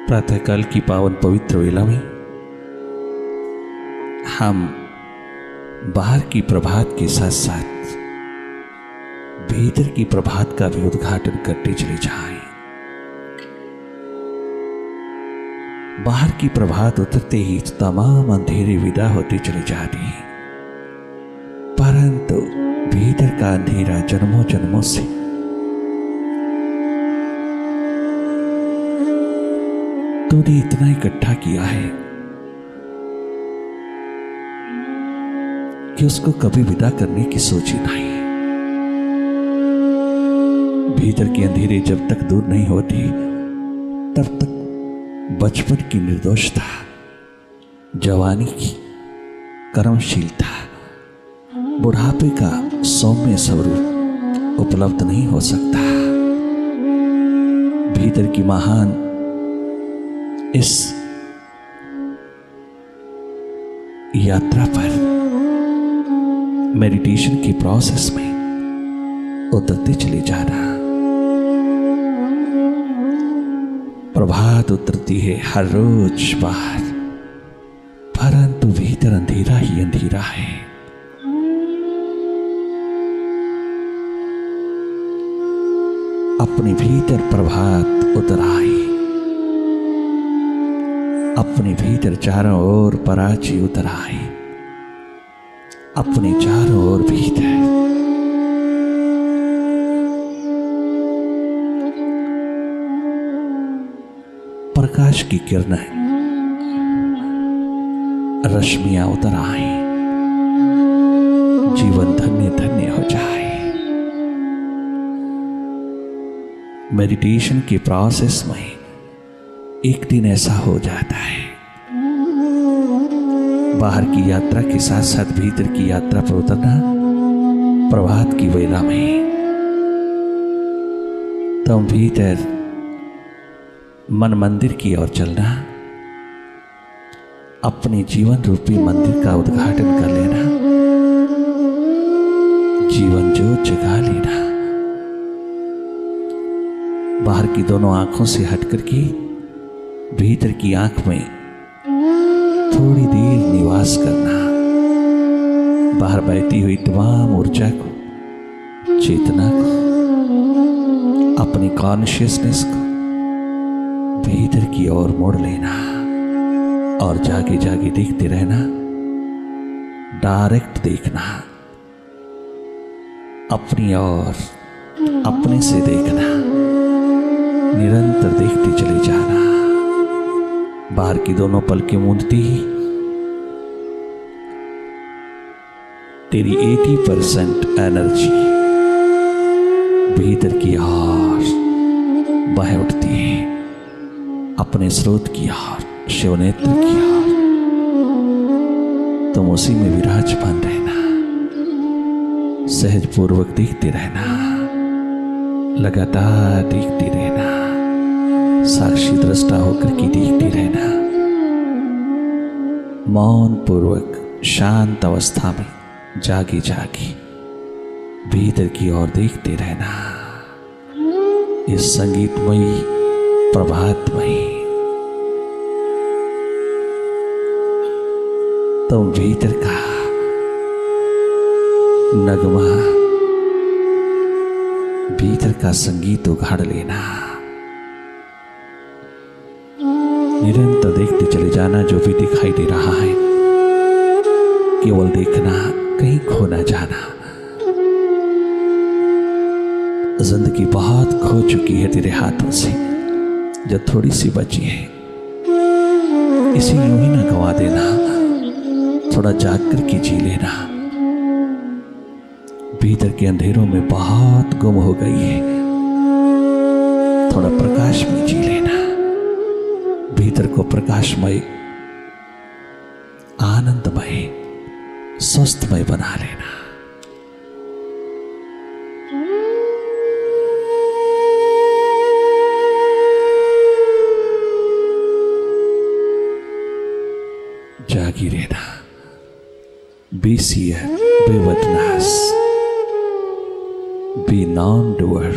प्रातःकाल की पावन पवित्र वेला में हम बाहर की प्रभात के साथ साथ भीतर की प्रभात का भी उद्घाटन करते चले जाएं। बाहर की प्रभात उतरते ही तमाम अंधेरे विदा होते चले जाते हैं, परंतु भीतर का अंधेरा जन्मों जन्मों से तूने इतना इकट्ठा किया है कि उसको कभी विदा करने की सोची नहीं। भीतर के अंधेरे जब तक दूर नहीं होती तब तक बचपन की निर्दोषता, जवानी की कर्मशीलता, बुढ़ापे का सौम्य स्वरूप उपलब्ध नहीं हो सकता। भीतर की महान इस यात्रा पर मेडिटेशन की प्रोसेस में उतरते चले जाना। प्रभात उतरती है हर रोज बाहर, परंतु भीतर अंधेरा ही अंधेरा है। अपने भीतर प्रभात उतर आई, अपने भीतर चारों ओर पराची उतर आई, अपने चारों ओर भीतर प्रकाश की किरणें, रश्मियां उतर आई, जीवन धन्य धन्य हो जाए। मेडिटेशन के प्रोसेस में एक दिन ऐसा हो जाता है, बाहर की यात्रा के साथ साथ भीतर की यात्रा पर उतरना। प्रभात की वेला में तुम भीतर मन मंदिर की ओर चलना, अपने जीवन रूपी मंदिर का उद्घाटन कर लेना, जीवन ज्योत जगा लेना। बाहर की दोनों आंखों से हटकर के भीतर की आंख में थोड़ी देर निवास करना। बाहर बहती हुई तमाम ऊर्जा को, चेतना को, अपनी कॉन्शियसनेस को भीतर की ओर मोड़ लेना और जागे जागे देखते रहना। डायरेक्ट देखना, अपनी ओर अपने से देखना, निरंतर देखते चले जाना। बाहर की दोनों पलकें मूंदती ही तेरी 80% एनर्जी भीतर की ओर बह उठती है, अपने स्रोत की ओर, शिवनेत्र की ओर। तुम उसी में विराजमान रहना, सहज पूर्वक देखते रहना, लगातार देखते रहना, साक्षी दृष्टा होकर के देखते रहना। मौन पूर्वक शांत अवस्था में जागे जागे भीतर की ओर देखते रहना। इस संगीतमयी प्रभातमयी तुम भीतर का नगमा, भीतर का संगीत उघाड़ लेना। निरंतर देखते चले जाना, जो भी दिखाई दे रहा है केवल देखना, कहीं खो ना जाना। जिंदगी बहुत खो चुकी है तेरे हाथों से, जो थोड़ी सी बची है इसे यूं ही ना गवा देना, थोड़ा जाग कर के जी लेना। भीतर के अंधेरों में बहुत गुम हो गई है, थोड़ा प्रकाश में जी लेना। भीतर को प्रकाशमय, आनंदमय, स्वस्थमय बना लेना। जागी रहना। Be seer, be witness, be non-doer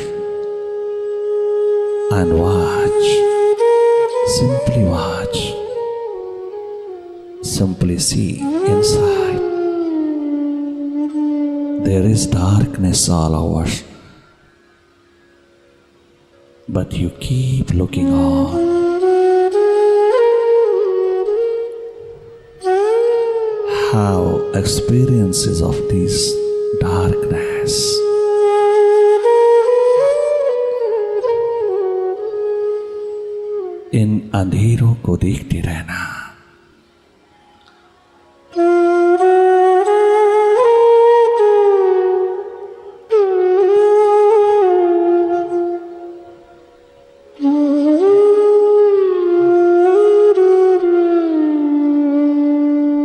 and watch Simply watch, simply see inside. There is darkness all over, but you keep looking on. How experiences of this darkness इन अंधेरों को देखते रहना।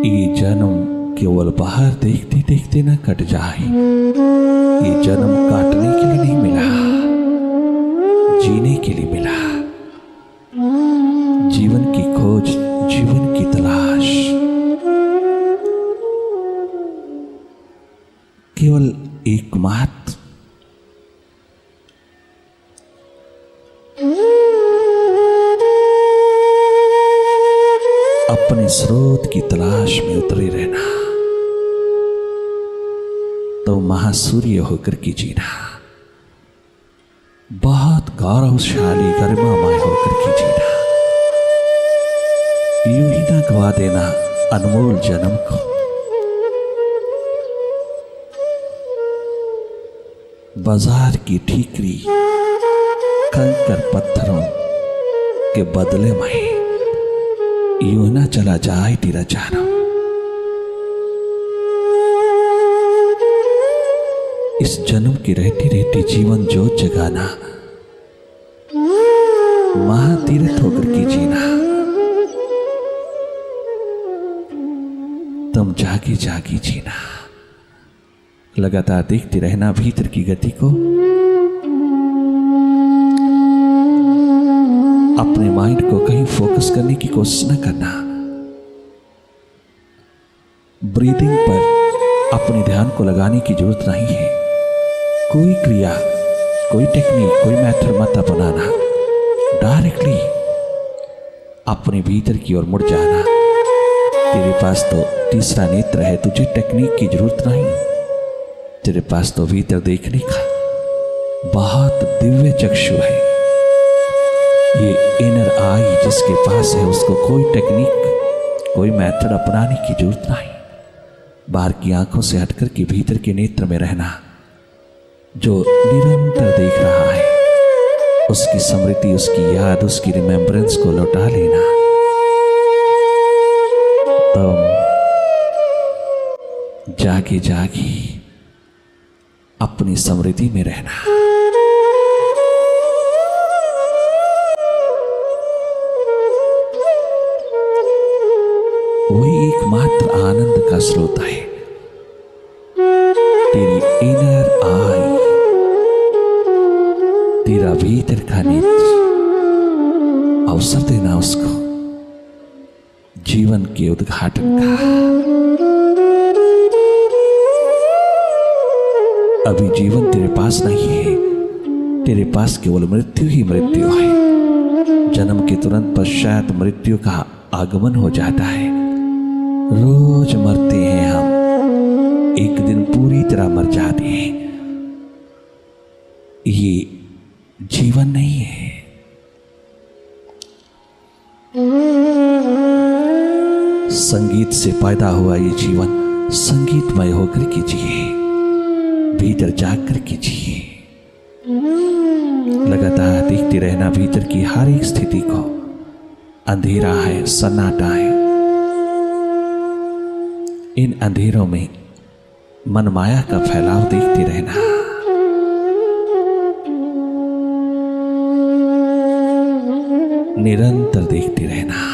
ये जन्म केवल बाहर देखते देखते न कट जाए। ये जन्म काटने के लिए नहीं मिला, जीने के लिए मिला। जीवन की खोज, जीवन की तलाश केवल एकमात्र अपने स्रोत की तलाश में उतरे रहना, तो महासूर्य होकर के जीना, बहुत गौरवशाली गरिमामय होकर के जीना। यूं ही ना गवा देना अनमोल जन्म को। बाजार की ठीकरी कंकर पत्थरों के बदले में यूं ना चला जाए तेरा जन्म। इस जन्म की रहती रहती जीवन जोत जगाना, महातीर्थ होकर के जीना। तुम जागी जागी जीना, लगातार देखते रहना भीतर की गति को। अपने माइंड को कहीं फोकस करने की कोशिश न करना। ब्रीदिंग पर अपने ध्यान को लगाने की जरूरत नहीं है। कोई क्रिया, कोई टेक्निक, कोई मेथड मत अपनाना। डायरेक्टली अपने भीतर की ओर मुड़ जाना। तेरे पास तो तीसरा नेत्र है, तुझे टेक्निक की जरूरत नहीं। तेरे पास तो भीतर देखने का बहुत दिव्य चक्षु है। ये इनर आई जिसके पास है, उसको कोई टेक्निक, कोई मेथड अपनाने की जरूरत नहीं। बाहर की आंखों से हटकर के भीतर के नेत्र में रहना। जो निरंतर देख रहा है, उसकी स्मृति, उसकी याद, उसकी रिमेम्बरेंस को लौटा लेना। तुम जागी जागी अपनी स्मृति में रहना। वही एकमात्र आनंद का स्रोत है। तेरी इनर आई, तेरा भीतर का नेत्र। अवसर देना उसको जीवन के उद्घाटन का। अभी जीवन तेरे पास नहीं है, तेरे पास केवल मृत्यु ही मृत्यु है। जन्म के तुरंत पश्चात मृत्यु का आगमन हो जाता है। रोज मरते हैं हम, एक दिन पूरी तरह मर जाते हैं। ये जीवन नहीं है। संगीत से पैदा हुआ ये जीवन संगीतमय होकर के जिए, भीतर जाग कर के जिए। लगातार देखते रहना भीतर की हर एक स्थिति को। अंधेरा है, सन्नाटा है, इन अंधेरों में मनमाया का फैलाव देखते रहना। निरंतर देखते रहना।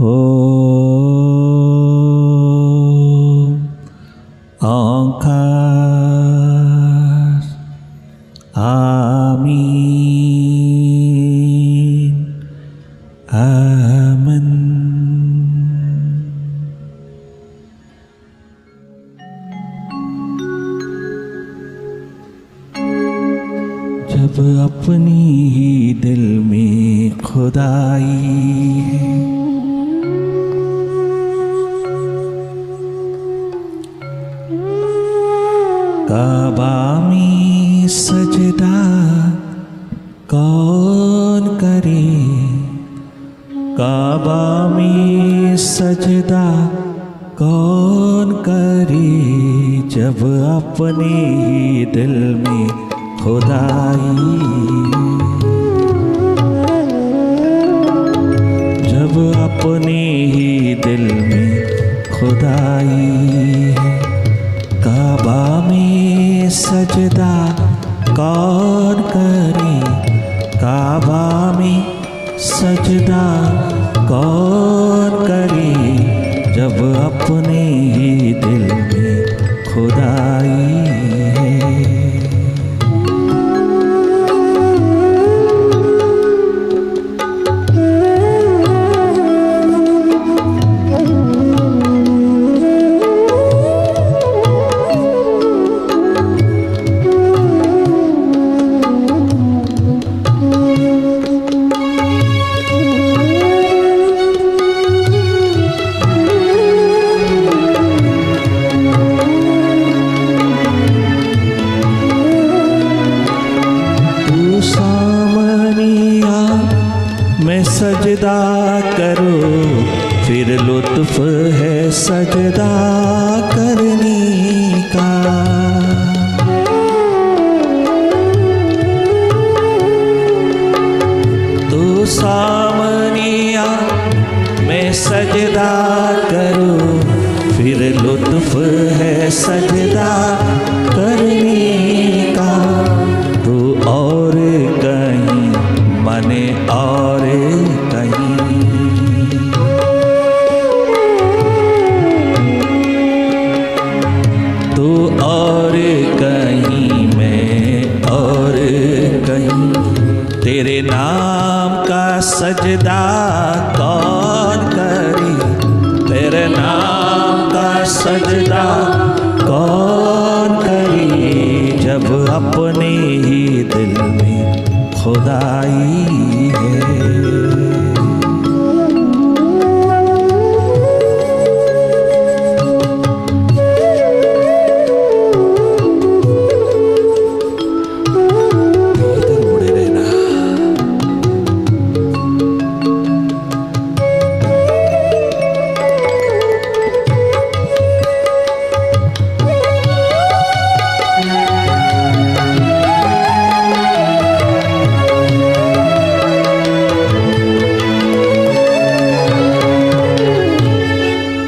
ओंकार आमीन आमन। जब अपनी ही दिल में खुदाई है, काबा में सजदा कौन करे, काबा में सजदा कौन करे, जब अपने ही दिल में खुदाई, जब अपने ही दिल में खुदाई है, काबा में सजदा कौन करे, काबा में सजदा कौन करे, जब अपने ही दिल में खुदाई है। सजदा करो फिर लुत्फ है सजदा करने का, तो सामने आ मैं सजदा करो फिर लुत्फ है सजदा करने का, तो और कहीं मने और कहीं, तो और कहीं मैं और कहीं, तेरे नाम का सजदा कौन करे, तेरे नाम का सजदा कौन करे, जब अपने ही दिल में खुदाई है।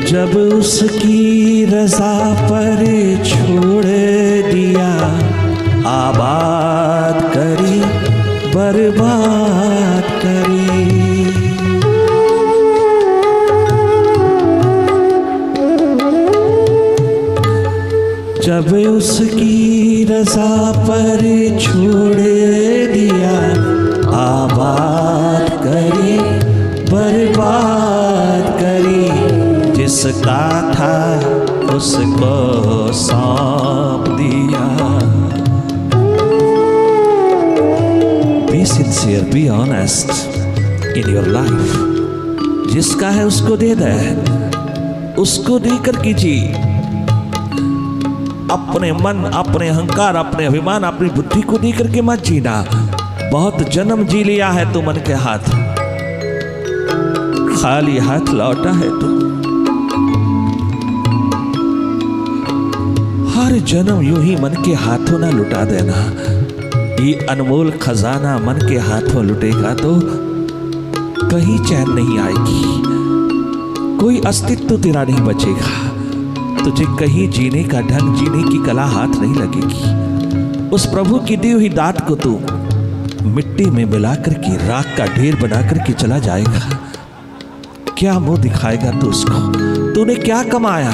जब उसकी रज़ा पर छोड़ दिया, आबाद करी बर्बाद करी, जब उसकी रज़ा पर छोड़ दिया, आबाद करी बर्बाद करी, जिसका था उसको सौंप दिया। Be sincere, be honest in your life. जिसका है उसको दे दे, उसको देकर कीजिए। अपने मन, अपने अहंकार, अपने अभिमान, अपनी बुद्धि को देकर के मत जीना। बहुत जन्म जी लिया है तू मन के हाथ, खाली हाथ लौटा है तू। हर जन्म यूं ही मन के हाथों ना लुटा देना। ये अनमोल खजाना मन के हाथों लुटेगा तो कहीं चैन नहीं आएगी, कोई अस्तित्व तेरा नहीं बचेगा, तुझे कहीं जीने का ढंग, जीने की कला हाथ नहीं लगेगी। उस प्रभु की दी हुई दात को तू मिट्टी में मिलाकर के राख का ढेर बनाकर के चला जाएगा। क्या मुंह दिखाएगा तू उसको? तूने क्या कमाया?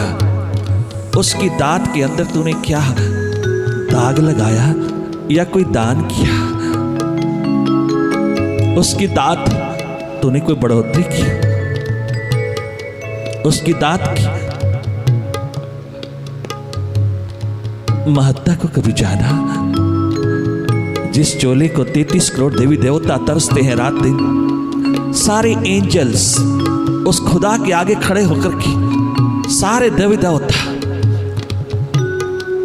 उसकी दात के अंदर तूने क्या दाग लगाया या कोई दान किया? उसकी दात तूने कोई बढ़ोतरी की? उसकी दात की महत्ता को कभी जाना? जिस चोले को 33 करोड़ देवी देवता तरसते हैं रात दिन, सारे एंजल्स उस खुदा के आगे खड़े होकर के, सारे देवी देवता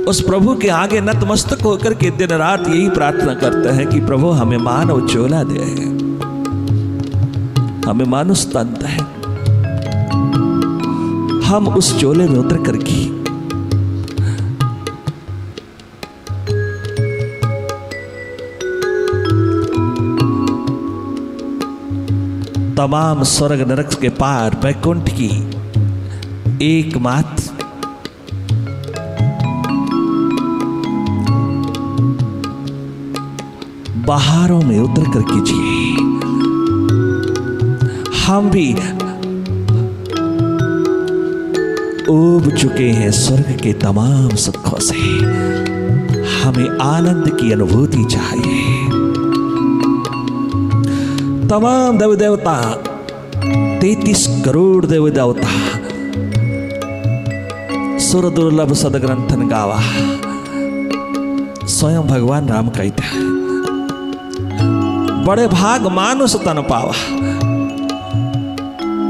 उस प्रभु के आगे नतमस्तक होकर के दिन रात यही प्रार्थना करते हैं कि प्रभु हमें मानव चोला दे, हमें मानव स्तन है, हम उस चोले में उतर करके तमाम स्वर्ग नरक के पार वैकुंठ की एकमात्र बहारों में उतर कर कीजिए। हम भी ऊब चुके हैं स्वर्ग के तमाम सुखों से, हमें आनंद की अनुभूति चाहिए। तमाम देवी देवता 33 करोड़ देवी देवता सुर दुर्लभ सदग्रंथन गावा, स्वयं भगवान राम कहते हैं बड़े भाग मानुष तन पावा,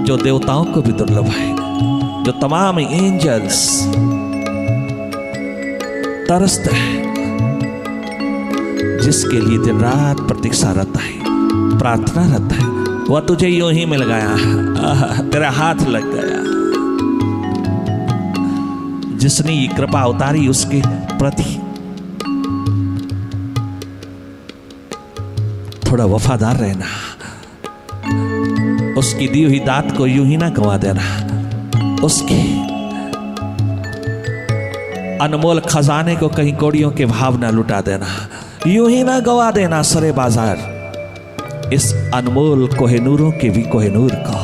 जो देवताओं को भी दुर्लभ है, जो तमाम एंजल्स तरसते हैं, जिसके लिए दिन रात प्रतीक्षा रहता है, प्रार्थना रहता है, वह तुझे यूं ही मिल गया, तेरा हाथ लग गया। जिसने ये कृपा उतारी उसके प्रति थोड़ा वफादार रहना, उसकी दी हुई दात को यूं ही ना गंवा देना, उसके अनमोल खजाने को कहीं कौड़ियों के भाव ना लुटा देना, यूं ही ना गंवा देना सरे बाजार इस अनमोल कोहिनूरों के भी कोहिनूर का।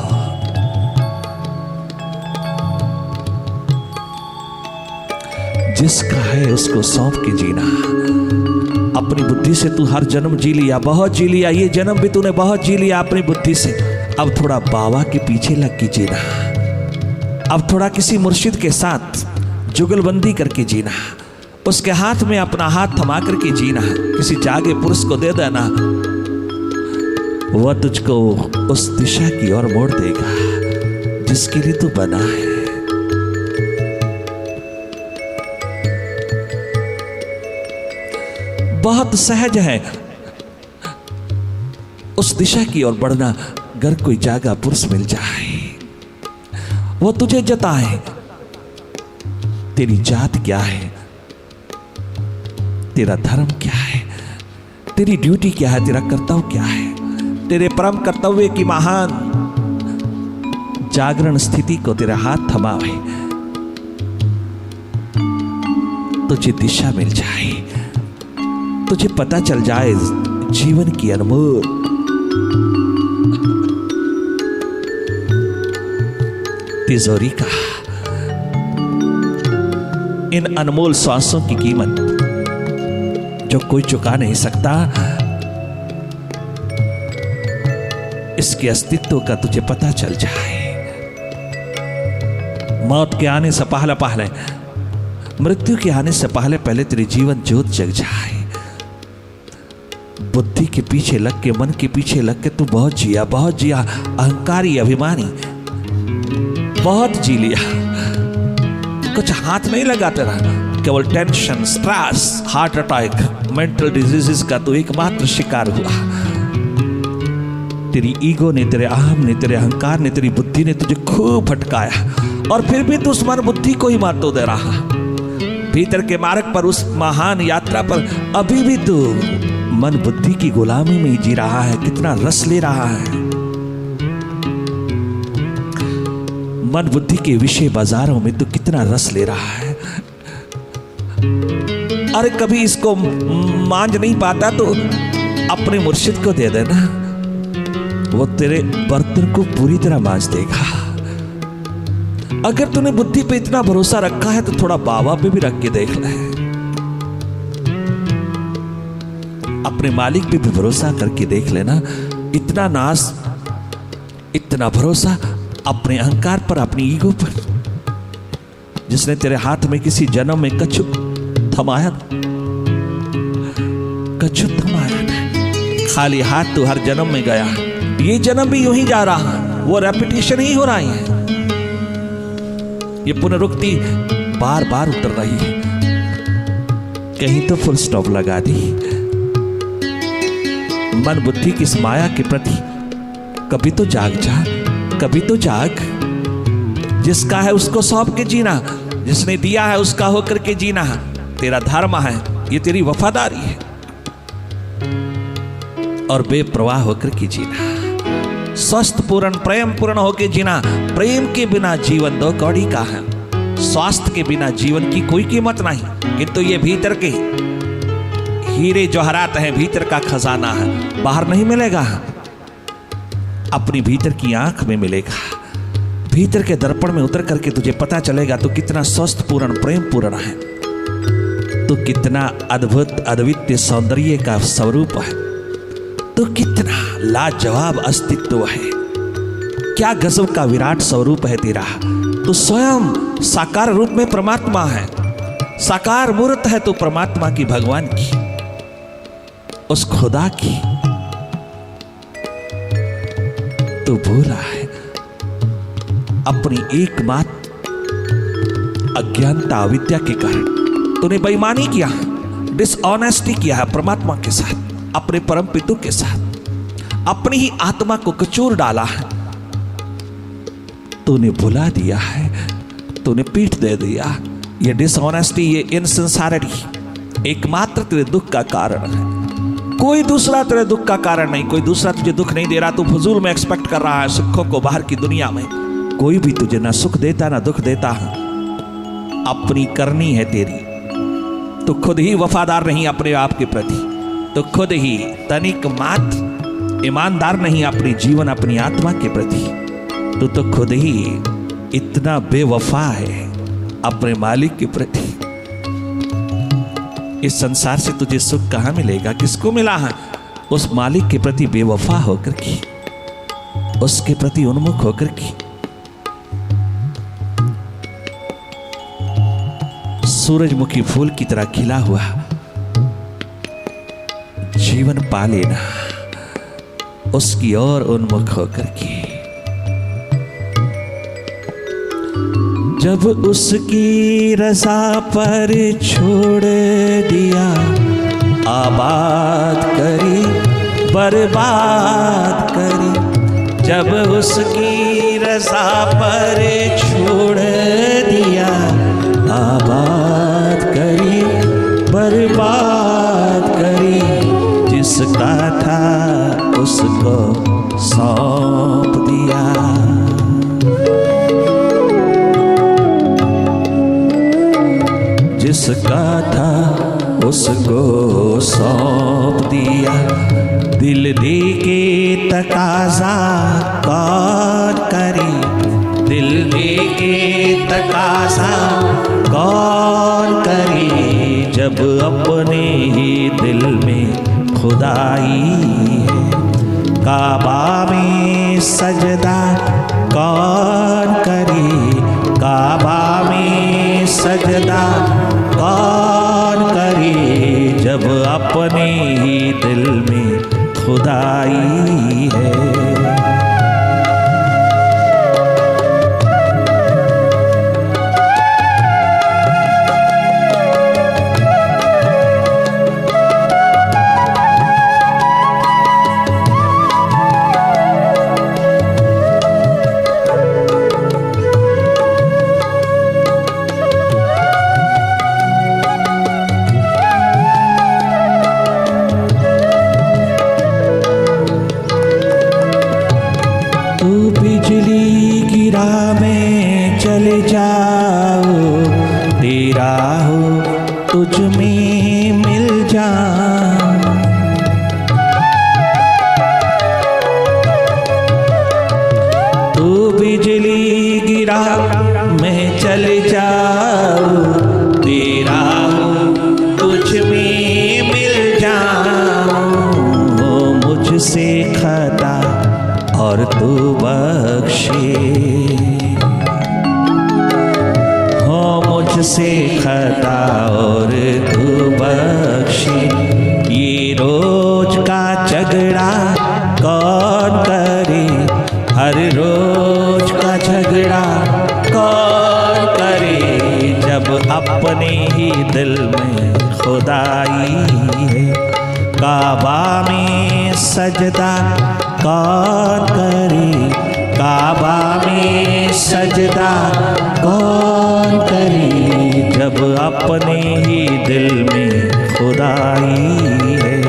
जिसका है उसको सौंप के जीना। अपनी बुद्धि से तू हर जन्म जी लिया, बहुत जी लिया, ये जन्म भी तूने बहुत जी लिया अपनी बुद्धि से। अब थोड़ा बाबा के पीछे लग के जीना, अब थोड़ा किसी मुर्शिद के साथ जुगलबंदी करके जीना, उसके हाथ में अपना हाथ थमा करके जीना, किसी जागे पुरुष को दे देना, वह तुझको उस दिशा की ओर मोड़ देगा जिसके लिए तू बना है। बहुत सहज है उस दिशा की ओर बढ़ना। अगर कोई जागा पुरुष मिल जाए, वो तुझे जताए तेरी जात क्या है, तेरा धर्म क्या है, तेरी ड्यूटी क्या है, तेरा कर्तव्य क्या है, तेरे परम कर्तव्य की महान जागरण स्थिति को तेरा हाथ थमावे, तुझे दिशा मिल जाए, तुझे पता चल जाए जीवन की अनमोल तिजोरी का, इन अनमोल सांसों की कीमत जो कोई चुका नहीं सकता, इसके अस्तित्व का तुझे पता चल जाए। मौत के आने से पहले पहले, मृत्यु के आने से पहले पहले तेरी जीवन ज्योत जग जाए। बुद्धि के पीछे लग के, मन के पीछे लग के तू बहुत जिया, बहुत जिया, अहंकारी अभिमानी, बहुत जी लिया, कुछ हाथ नहीं लगाते रहा, केवल tension, stress, heart attack, mental diseases का तू एकमात्र शिकार हुआ। तेरी ईगो ने, तेरे अहम ने, तेरे अहंकार ने, तेरी बुद्धि ने तुझे खूब भटकाया, और फिर भी तू उस मन बुद्धि को ही मात दे रहा। भीतर के मार्ग पर, उस महान यात्रा पर अभी भी तू मन बुद्धि की गुलामी में जी रहा है। कितना रस ले रहा है, मन बुद्धि के विषय बाजारों में तू कितना रस ले रहा है। अरे कभी इसको मांझ नहीं पाता तो अपने मुर्शिद को दे देना, वो तेरे बर्तन को पूरी तरह मांज देगा। अगर तूने बुद्धि पे इतना भरोसा रखा है तो थोड़ा बाबा पे भी रख के देख ले। अपने मालिक पे भी भरोसा करके देख लेना। इतना नाज, इतना भरोसा अपने अहंकार पर, अपनी ईगो पर, जिसने तेरे हाथ में किसी जन्म में कछु थमाया, कछु थमाया नहीं। खाली हाथ तो हर जन्म में गया, ये जन्म भी यूं ही जा रहा, वो रेपिटेशन ही हो रही है, ये पुनरुक्ति बार बार उतर रही है। कहीं तो फुल स्टॉप लगा दी। मन बुद्धि की इस माया के प्रति कभी तो जाग जा, कभी तो जाग। जिसका है उसको सौंप के जीना, जिसने दिया है उसका होकर के जीना तेरा धर्म है, ये तेरी वफादारी है। और बेप्रवाह होकर के जीना, स्वस्थ पूर्ण प्रेम पूर्ण होकर जीना। प्रेम के बिना जीवन दो कौड़ी का है, स्वास्थ्य के बिना जीवन की कोई कीमत नहीं। किंतु ये भीतर के हीरे जवाहरात हैं, भीतर का खजाना है, बाहर नहीं मिलेगा, अपनी भीतर की आंख में मिलेगा। भीतर के दर्पण में उतर करके तुझे पता चलेगा तो कितना स्वस्थ पूर्ण प्रेम पूर्ण है, तो कितना अद्भुत अद्वितीय सौंदर्य का स्वरूप है, तो कितना लाजवाब अस्तित्व है, क्या गजब का विराट स्वरूप है तेरा। तो स्वयं साकार रूप में परमात्मा है, साकार मूर्त है तो परमात्मा की, भगवान की, उस खुदा की। तो भूला है अपनी एकमात्र अज्ञानता अविद्या के कारण तूने बेईमानी किया, डिसऑनेस्टी किया है परमात्मा के साथ, अपने परम पितु के साथ, अपनी ही आत्मा को कचूर डाला है। तूने भुला दिया है, तूने पीठ दे दिया। ये डिसऑनेस्टी, ये इनसिंसियरिटी एकमात्र तेरे दुख का कारण है। कोई दूसरा तेरे दुख का कारण नहीं, कोई दूसरा तुझे दुख नहीं दे रहा। तू फजूल में एक्सपेक्ट कर रहा है सुखों को बाहर की दुनिया में। कोई भी तुझे ना सुख देता ना दुख देता है, अपनी करनी है तेरी। तो खुद ही वफादार नहीं अपने आप के प्रति, तो खुद ही तनिक मात्र ईमानदार नहीं अपनी जीवन अपनी आत्मा के प्रति, तो खुद ही इतना बेवफा है अपने मालिक के प्रति। इस संसार से तुझे सुख कहां मिलेगा, किसको मिला है? उस मालिक के प्रति बेवफा होकर के, उसके प्रति उन्मुख होकर के। सूरजमुखी फूल की तरह खिला हुआ जीवन पा लेना, उसकी ओर उन्मुख होकर के। जब उसकी रज़ा पर छोड़ दिया, आबाद करी बर्बाद करी। जब उसकी रज़ा पर छोड़ दिया, आबाद करी बर्बाद करी। जिसका था उसको सौंप दिया। जिसका था उसको सौंप दिया। दिल दे के तकाजा कौन करे, दिल दे के तकाजा कौन करे। जब अपने ही दिल में खुदाई है, काबा में सजदा कौन करे। काबा में सजदा कौन करे। जब अपने ही दिल में खुदाई है। चले जाओ, तेरा हो तुझ में मिल जा। बिजली गिरा मैं चल जाऊं, तेरा हूँ तुझ में मिल जाऊं। मुझसे खता और तू बख्शे, हो मुझसे खता और तू बख्शे। ये रोज का झगड़ा कौन करे, हर रोज का झगड़ा कौन करे, जब अपने ही दिल में खुदाई है। काबा में सजदा कौन करे, काबा में सजदा कौन करे, जब अपने ही दिल में खुदाई है।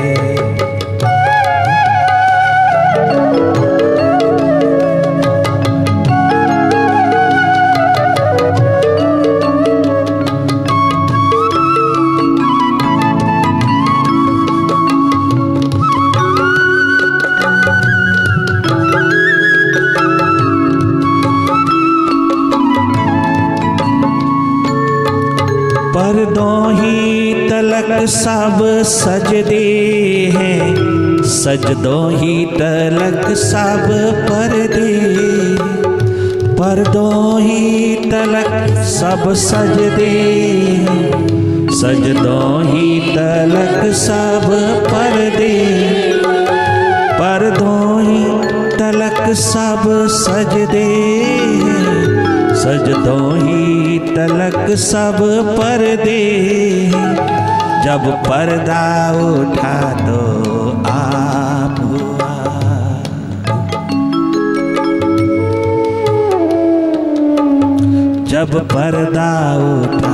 पर्दों ही तलक सब सजदे हैं, सजदों ही तलक सब पर्दे। पर्दों ही तलक सब सजदे हैं, सजदों ही तलक सब पर्दे। पर्दों ही तलक सब सजदे हैं, सजदों ही तलक सब पर्दे। जब पर्दा उठा तो आप हुआ, जब पर्दा उठा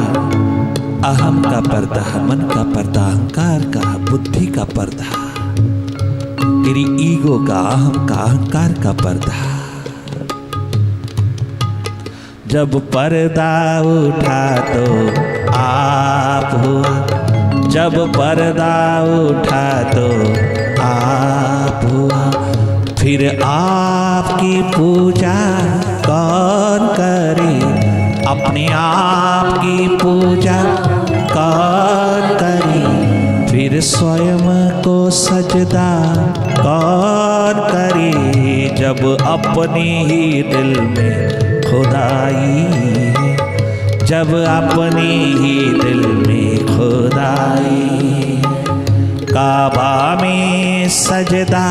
अहम का पर्दा, मन का पर्दा, अहंकार का, बुद्धि का पर्दा, तेरी ईगो का, अहम का, अहंकार का पर्दा। जब पर्दा उठा तो आप हुआ, जब पर्दा उठा तो आप हुआ। फिर आपकी पूजा कौन करे, अपने आप की पूजा कौन करे, फिर स्वयं को सजदा कौन करे, जब अपने ही दिल में खुदाई है, जब अपने ही दिल में खुदाई। काबा में सजदा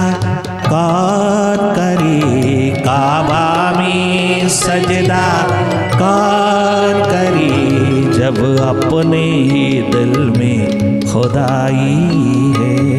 कौन करे, काबा में सजदा कौन करे, जब अपने ही दिल में खुदाई है।